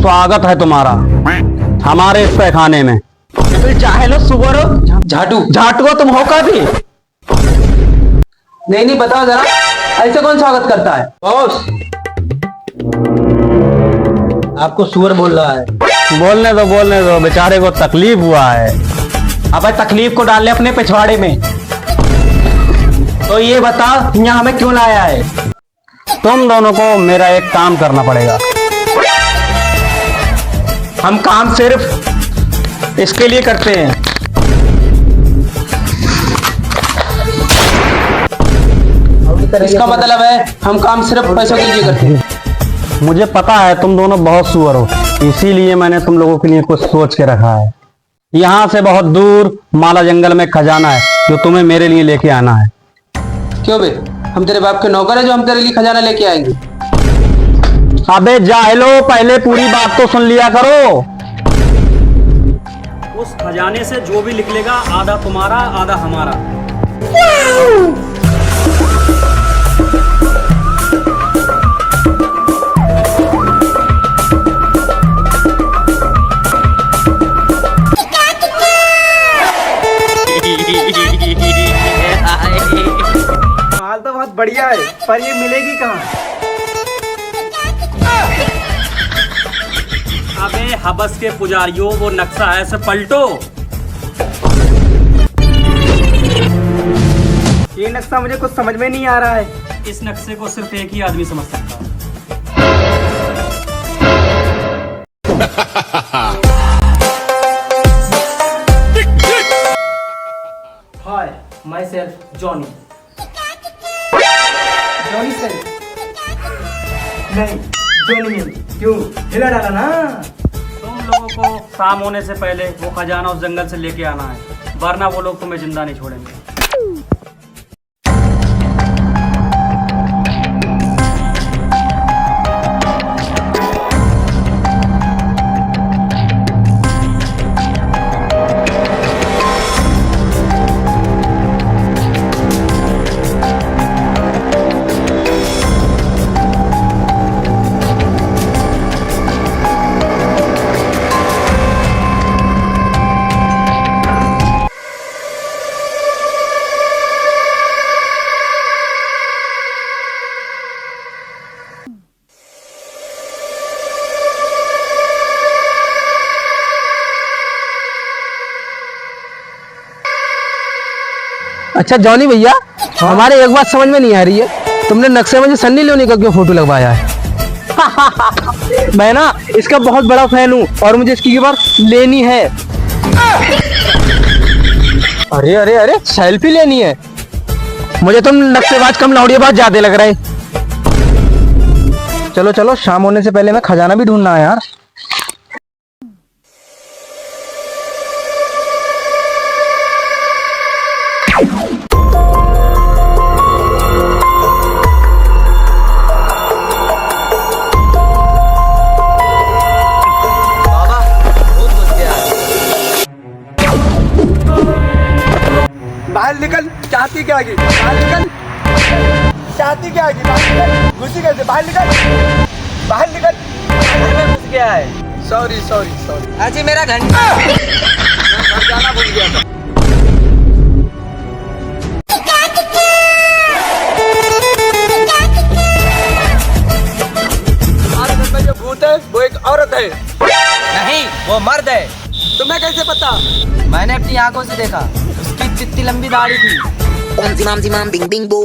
स्वागत है तुम्हारा हमारे इस पैखाने में। फिर चाहे लो सुअर हो झाटू झाटू हो तुम हो का भी नहीं बताओ जरा ऐसे कौन स्वागत करता है। बॉस आपको सुअर बोल रहा है। बोलने दो बेचारे को तकलीफ हुआ है। अब तकलीफ को डाल ले अपने पिछवाड़े में। तो ये बता यहाँ हमें क्यों लाया है। तुम दोनों को मेरा एक काम करना पड़ेगा। हम काम सिर्फ इसके लिए करते हैं। इसका मतलब है हम काम सिर्फ पैसों के लिए करते हैं। मुझे पता है तुम दोनों बहुत सुअर हो, इसीलिए मैंने तुम लोगों के लिए कुछ सोच के रखा है। यहाँ से बहुत दूर माला जंगल में खजाना है जो तुम्हें मेरे लिए लेके आना है। क्यों बे हम तेरे बाप के नौकर है जो हम तेरे लिए खजाना लेके आएंगे। अबे जाहिलो पहले पूरी बात तो सुन लिया करो। उस खजाने से जो भी निकलेगा आधा तुम्हारा आधा हमारा। माल तो बहुत बढ़िया है पर ये मिलेगी कहाँ। अबे हबस के पुजारियों वो नक्शा है से पलटो। ये नक्शा मुझे कुछ समझ में नहीं आ रहा है। इस नक्शे को सिर्फ एक ही आदमी समझ सकता है। Hi myself Johnny. Johnny self नहीं जॉनी नहीं। क्यों हिला डाला ना। तुम लोगों को शाम होने से पहले वो खजाना उस जंगल से लेके आना है, वरना वो लोग तुम्हें जिंदा नहीं छोड़ेंगे। अच्छा जॉनी भैया हमारे एक बात समझ में नहीं आ रही है। तुमने नक्शे में जो सन्नी लियोनी का क्यों फोटो लगवाया है। मैं ना इसका बहुत बड़ा फैन हूँ और मुझे इसकी खबर लेनी है। अरे अरे अरे सेल्फी लेनी है। मुझे तुम नक्शेबाज कम लौड़ियाबाज ज्यादा लग रहे। चलो चलो शाम होने से पहले मैं खजाना भी ढूंढना है यार। बाहर निकल चाहती क्या आगे। बाहर निकल चाहती क्या आगे। घुसी कैसे बाहर निकल। बाहर निकल घुस गया है। Sorry sorry sorry. अजी मेरा घंटा घर जाना भूल गया था। तुम्हारे घर में जो भूत है वो एक औरत है। नहीं वो मर्द है। तुम्हें कैसे पता। मैंने अपनी आंखों से देखा। उसकी जितनी लंबी दाढ़ी थी। ओम जिमाम जिमाम बिंग बिंग बो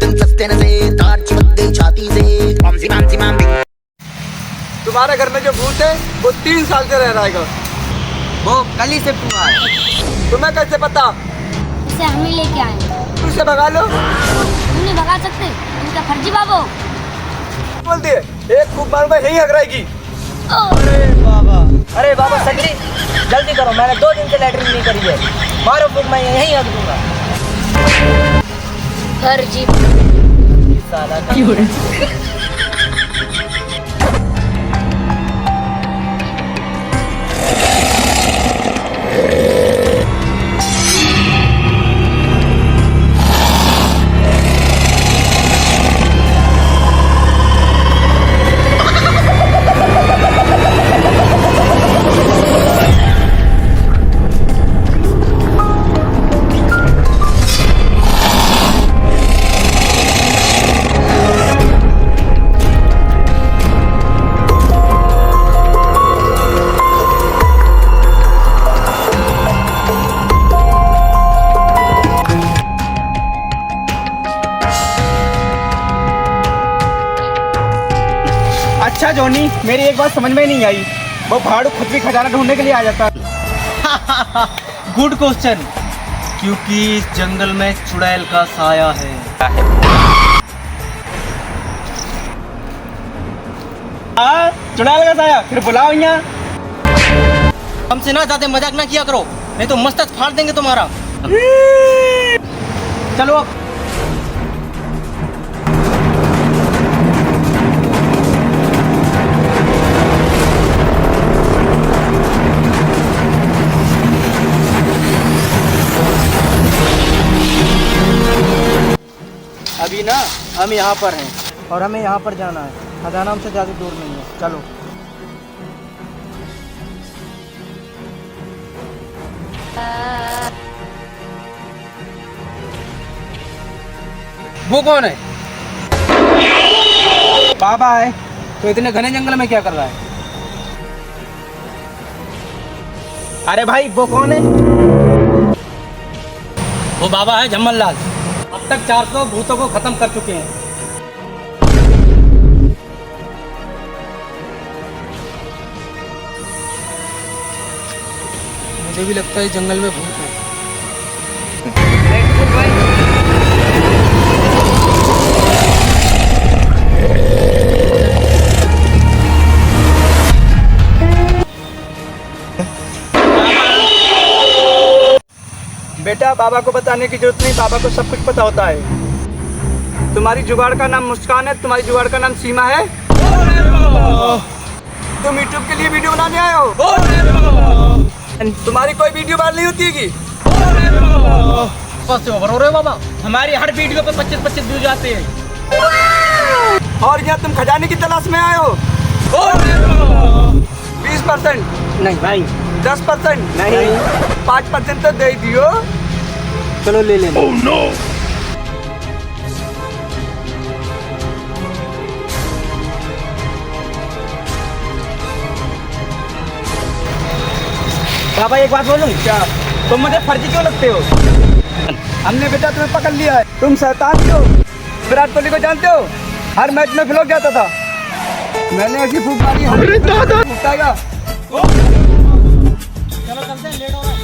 तुम सस्ते न से तार चिपक गई छाती से। ओम जिमाम जिमाम बिंग। तुम्हारे घर में जो भूत है वो 3 साल से रह रहेगा। वो कल ही से हुआ है। तुम्हें कैसे पता। इसे हम ही लेके आए। तुम इसे भगा लो। तुम नहीं भगा सकते, इनका फर्जी बाबू। बोल दिए एक खूब मारूंगा यही हक रहेगी। अरे बाबा सकरी जल्दी करो, मैंने 2 दिन से लैट्रिन नहीं करी है। मारो फूक मैं यहीं हक दूंगा। फर्जी साला जॉनी, मेरी एक बात समझ में नहीं आई, वो भाड़ू खुद भी खजाना ढूंढने के लिए आ जाता। गुड क्वेश्चन, क्योंकि इस जंगल में चुड़ैल का साया है। चुड़ैल का साया, फिर बुलाओ यहाँ। हमसे ना ज्यादा मजाक ना किया करो, नहीं तो मस्तक फाड़ देंगे तुम्हारा। चलो अब। अभी ना हम यहाँ पर हैं और हमें यहाँ पर जाना है। खजाना हमसे ज़्यादा दूर नहीं है, चलो। वो कौन है? बाबा है। तो इतने घने जंगल में क्या कर रहा है? अरे भाई वो कौन है? वो बाबा है झम्मन लाल। अब तक 400 भूतों को खत्म कर चुके हैं। मुझे भी लगता है जंगल में भूत है। बेटा, बाबा को बताने की जरूरत नहीं, बाबा को सब कुछ पता होता है। तुम्हारी जुगाड़ का नाम मुस्कान है, तुम्हारी जुगाड़ का नाम सीमा है। तुम यूट्यूब के लिए वीडियो बनाने आए हो? तुम्हारी कोई वीडियो वायरल नहीं होती है कि? बस से ओवर हो रहे हो बाबा, हमारी हर वीडियो पे 25-25 व्यूज आते हैं। और यहाँ तुम खजाने की तलाश में आए हो? 20% नहीं भाई, 10% नहीं, 5% तो दे दियो। चलो ले लेना। बाबा एक बात बोलूं क्या? तुम मुझे फर्जी क्यों लगते हो? हमने बेटा तुम्हें पकड़ लिया है, तुम शैतान हो। विराट कोहली को जानते हो? हर मैच में फ्लॉप जाता था। मैंने ऐसी फूंक मारी, फूटाएगा। चलो चलते हैं, लेट हो रहा है।